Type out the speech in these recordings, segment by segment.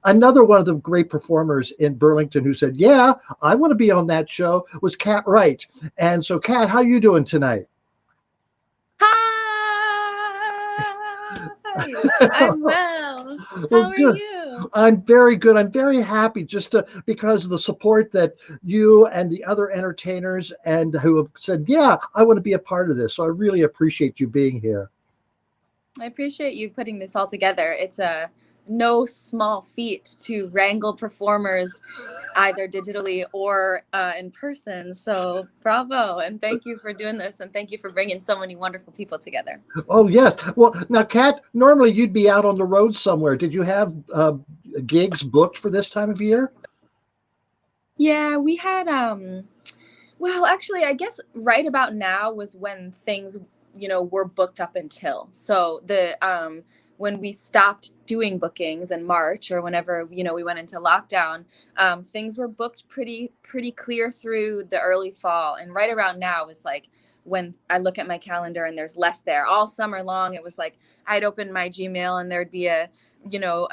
Another one of the great performers in Burlington who said, "Yeah, I want to be on that show," was Kat Wright. And so, Kat, how you doing tonight? Hi, I'm well. Well, How are good. you? I'm very good. I'm very happy because of the support that you and the other entertainers and who have said, "Yeah, I want to be a part of this." So I really appreciate you being here. I appreciate you putting this all together. It's a no small feat to wrangle performers either digitally or in person. So, bravo, and thank you for doing this, and thank you for bringing so many wonderful people together. Oh, yes. Well, now, Kat, normally you'd be out on the road somewhere. Did you have gigs booked for this time of year? Yeah, we had well, actually, I guess right about now was when things, were booked up until. So the when we stopped doing bookings in March or whenever, we went into lockdown, things were booked pretty clear through the early fall. And right around now is like when I look at my calendar and there's less there. All summer long, it was like I'd open my Gmail and there'd be a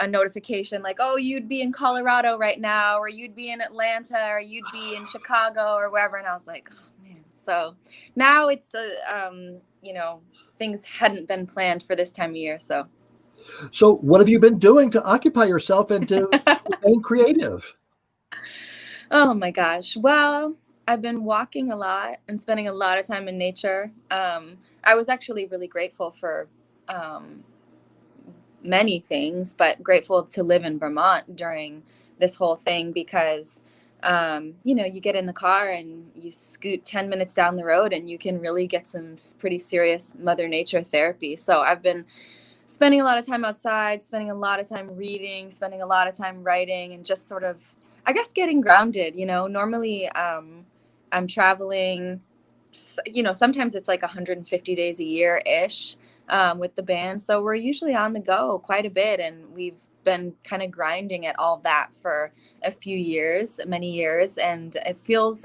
notification like, oh, you'd be in Colorado right now, or you'd be in Atlanta, or you'd be in Chicago, or wherever. And I was like, oh man. So now it's, things hadn't been planned for this time of year. So, what have you been doing to occupy yourself and to remain creative? Oh my gosh. Well, I've been walking a lot and spending a lot of time in nature. I was actually really grateful for, many things, but grateful to live in Vermont during this whole thing because, you get in the car and you scoot 10 minutes down the road and you can really get some pretty serious Mother Nature therapy. So I've been spending a lot of time outside, spending a lot of time reading, spending a lot of time writing, and just sort of, I guess, getting grounded. Normally I'm traveling, sometimes it's like 150 days a year ish with the band. So we're usually on the go quite a bit. And we've been kind of grinding at all that for a few years, many years. And it feels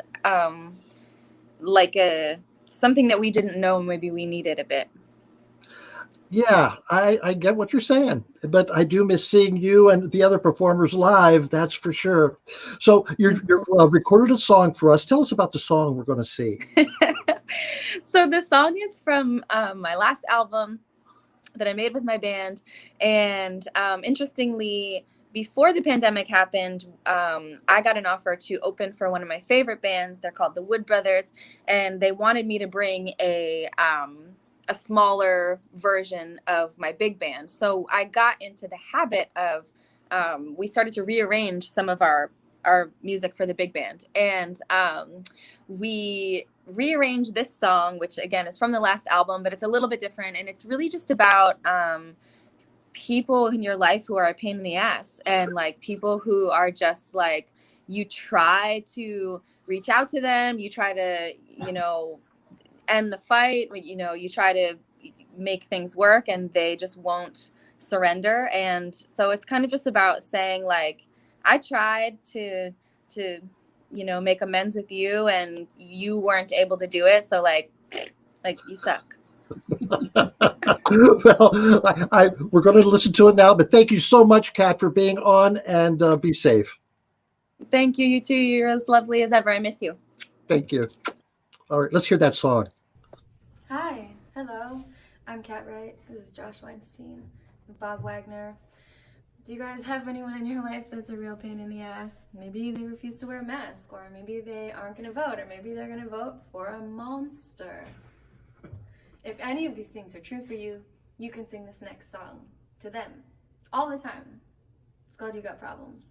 like something that we didn't know maybe we needed a bit. Yeah, I get what you're saying, but I do miss seeing you and the other performers live. That's for sure. So you're recorded a song for us. Tell us about the song we're going to see. So the song is from my last album that I made with my band. And interestingly, before the pandemic happened, I got an offer to open for one of my favorite bands. They're called the Wood Brothers, and they wanted me to bring a smaller version of my big band. So I got into the habit of we started to rearrange some of our music for the big band, and we rearranged this song, which again is from the last album, but it's a little bit different, and it's really just about people in your life who are a pain in the ass, and like people who are just like, you try to reach out to them, you try to end the fight, you try to make things work, and they just won't surrender. And so it's kind of just about saying like, I tried to make amends with you, and you weren't able to do it. So like you suck. Well, we're going to listen to it now, but thank you so much, Kat, for being on, and be safe. Thank you. You too. You're as lovely as ever. I miss you. Thank you. All right, let's hear that song. Hi, hello. I'm Kat Wright. This is Josh Weinstein, Bob Wagner. Do you guys have anyone in your life that's a real pain in the ass? Maybe they refuse to wear a mask, or maybe they aren't going to vote, or maybe they're going to vote for a monster. If any of these things are true for you, you can sing this next song to them all the time. It's called You Got Problems.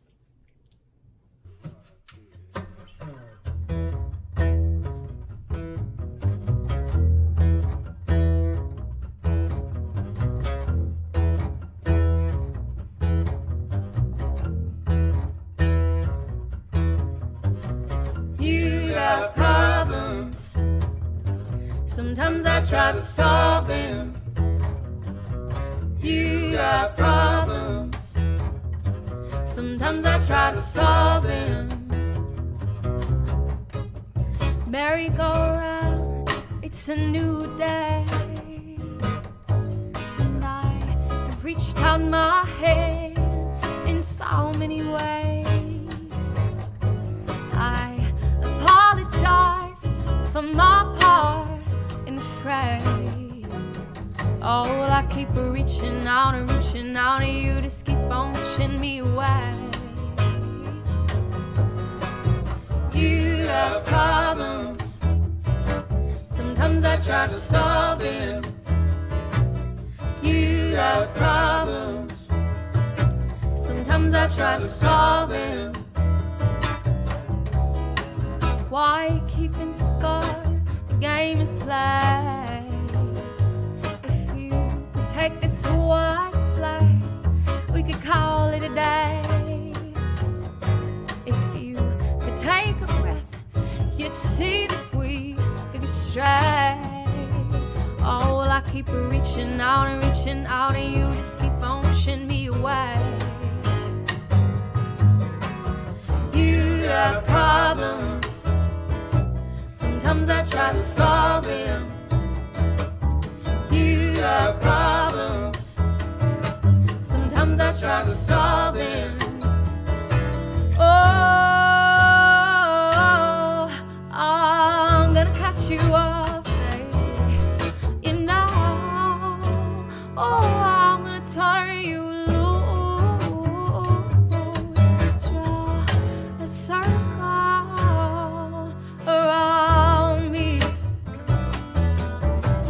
You got problems. Sometimes I try to solve them. You got problems. Sometimes I try to solve them. Merry-go-round, it's a new day, and I have reached out my hand and so many ways. I apologize for my part in the fray. Oh, I keep reaching out to you, just keep on pushing me away. You got problems, sometimes I try to solve them. You got problems, sometimes I try to solve them. Why keeping score? The game is played. If you could take this white flag, we could call it a day. If you could take a breath, you'd see that we could go straight. Oh, well, I keep reaching out and you just keep on pushing me away. You got problems, sometimes I try to solve them. You got problems, sometimes I try to solve them. Oh, I'm gonna cut you off, baby. You know, oh, I'm gonna turn you loose. Draw a circle around me.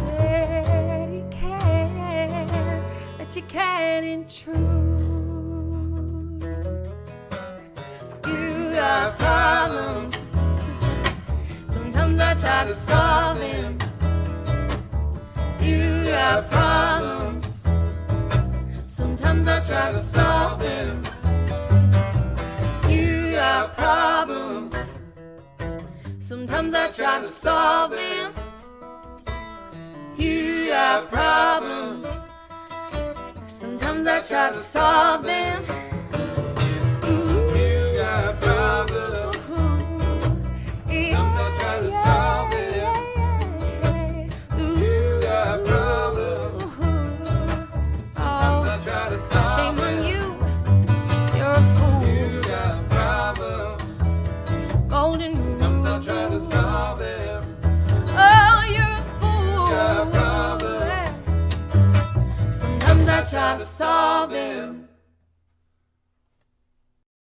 Take care that you can't intrude. You got problems, sometimes I try to solve them. You got problems, sometimes I try to solve them. You got problems, sometimes I try to solve them. You got problems, sometimes I try to solve them. You got problems, sometimes I try to solve them. You got problems, sometimes I try to solve them. Shame on you, you're a fool. You got problems, Golden rule. sometimes I try to solve them. Oh, you're a fool. You got problems, Sometimes I try to solve them.